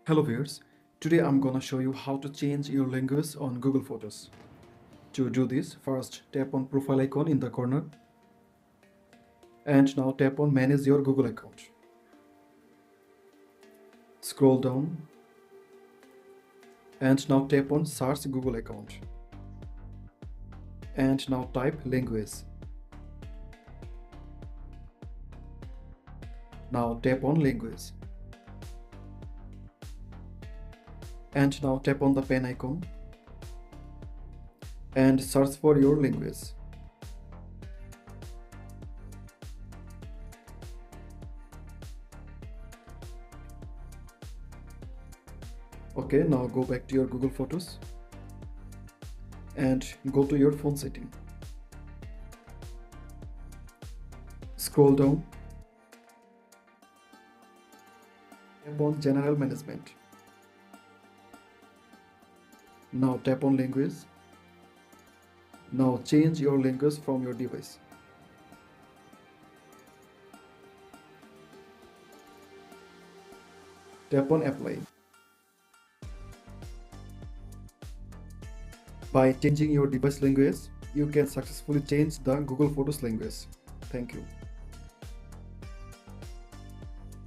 Hello viewers, today I'm gonna show you how to change your language on Google Photos. To do this, first tap on profile icon in the corner and now tap on manage your Google account. Scroll down and now tap on search Google account and now type language. Now tap on language and now tap on the pen icon and search for your language. Okay, now go back to your Google Photos and go to your phone setting. Scroll down, tap on General Management. Now tap on Language. Now change your language from your device. Tap on Apply. By changing your device language, you can successfully change the Google Photos language. Thank you.